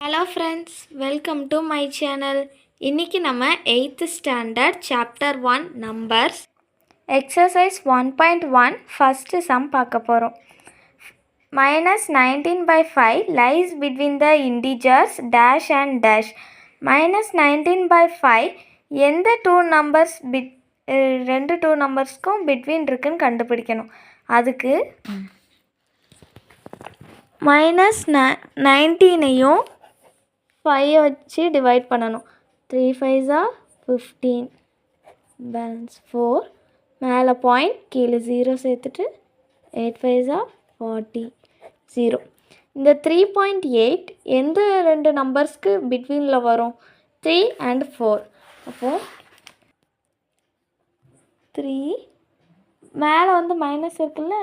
Hello friends, welcome to my channel. இன்னைக்கு நம்ம 8th standard chapter 1 numbers exercise 1.1 first sum பார்க்க போறோம். Minus 19 by 5 lies between the integers dash and dash. Minus 19 by 5 எந்த ரெண்டு two நம்பர்ஸ்க்கும் between இருக்குன்னு கண்டுபிடிக்கணும். அதுக்கு மைனஸ் 19ஐயும் 5 வச்சு டிவைட் பண்ணணும். 3 5s are 15, பேலன்ஸ் 4, மேலே பாயிண்ட் கீழே 0 சேர்த்துட்டு 8 5s are 40, 0. இந்த 3.8 எந்த ரெண்டு நம்பர்ஸ்க்கு பிட்வீனில் வரும்? 3 and 4. அப்போது 3 மேலே வந்து மைனஸ் இருக்குல்ல,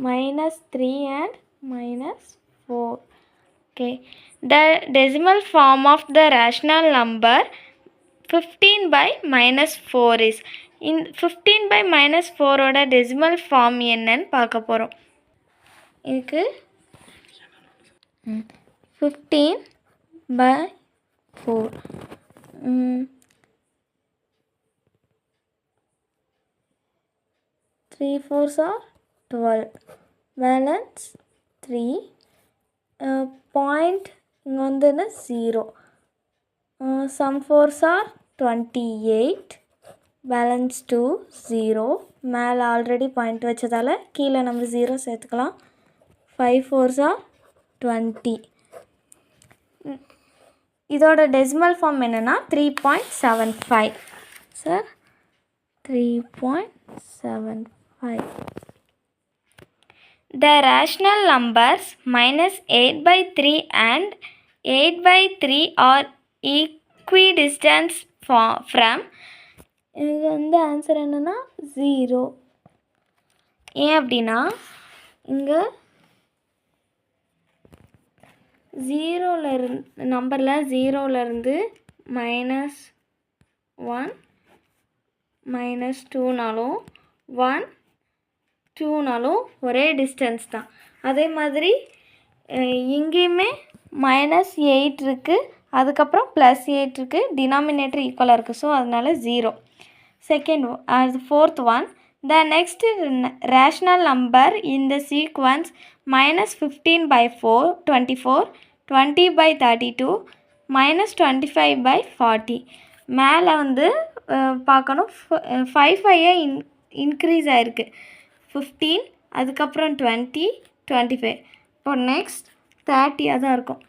minus 3 and minus 4. Okay, the decimal form of the rational number 15 by minus 4 is. In 15 by minus 4 ஓட decimal form என்னன்னு பார்க்க போகிறோம். இதுக்கு 15 by 4 3 4s are 12, balance 3, point இங்கே வந்து 0, some 4s are 28, பேலன்ஸ் 2 0, மேலே ஆல்ரெடி பாயிண்ட் வச்சதால் கீழே நம்ம 0 சேர்த்துக்கலாம். 5 4s are 20. இதோட டெசிமல் ஃபார்ம் என்னென்னா 3.75. Sir 3.75. The rational numbers minus 8 by 3 and 8 by 3 are equidistant from. இது வந்து ஆன்சர் என்னென்னா 0. ஏன் அப்படின்னா இங்கே 0 நம்பரில் 0லேருந்து -1 -2னாலும் 1 2னாலும் ஒரே டிஸ்டன்ஸ் தான். அதே மாதிரி இங்கேயுமே -8 இருக்குது, அதுக்கப்புறம் +8 இருக்குது, டினாமினேட்டர் ஈக்குவலாக இருக்குது. ஸோ அதனால் 0. செகண்ட் அது fourth one, the next rational number in the sequence -15 by 24, 20 by 32, -25 by 40. மேலே வந்து பார்க்கணும் 5 5 இன்க்ரீஸ் ஆகிருக்கு. 15, அதுக்கப்புறம் 20, 25. இப்போ நெக்ஸ்ட் 30 தான் இருக்கும்.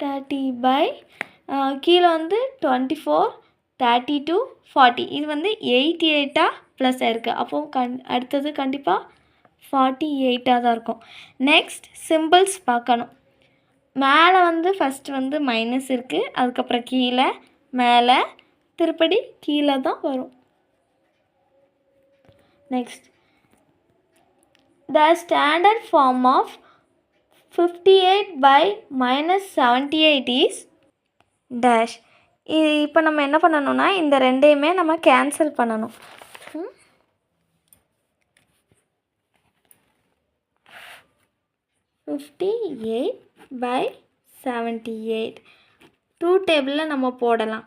30 by கீழே வந்து 24, 32, 40. இது வந்து 88 ப்ளஸ் ஆகிருக்கு. அப்போது அடுத்தது கண்டிப்பாக 48 தான் இருக்கும். நெக்ஸ்ட் சிம்பிள்ஸ் பார்க்கணும். மேலே வந்து ஃபஸ்ட்டு வந்து மைனஸ் இருக்குது, அதுக்கப்புறம் கீழே மேலே திருப்படி கீழே தான் வரும். Next the standard form of 58 by -78 is dash. இது இப்போ நம்ம என்ன பண்ணணும்னா இந்த ரெண்டையுமே நம்ம கேன்சல் பண்ணணும். 58 by 78 2 டேபிளில் நம்ம போடலாம்.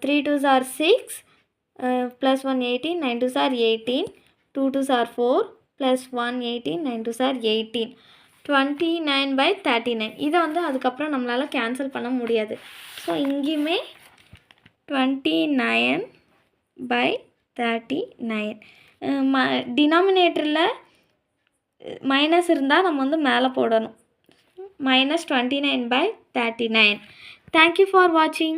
3 2s are 6, +1 18, 9 2s are 18, 2 2s are 4, +1 18, 9 2s are 18, 29 by 39. இதை வந்து அதுக்கப்புறம் நம்மளால் கேன்சல் பண்ண முடியாது. ஸோ இங்கேயுமே 29 by 39. டினாமினேட்டரில் மைனஸ் இருந்தால் நம்ம வந்து மேலே போடணும். -29 by 39. Thank you for watching.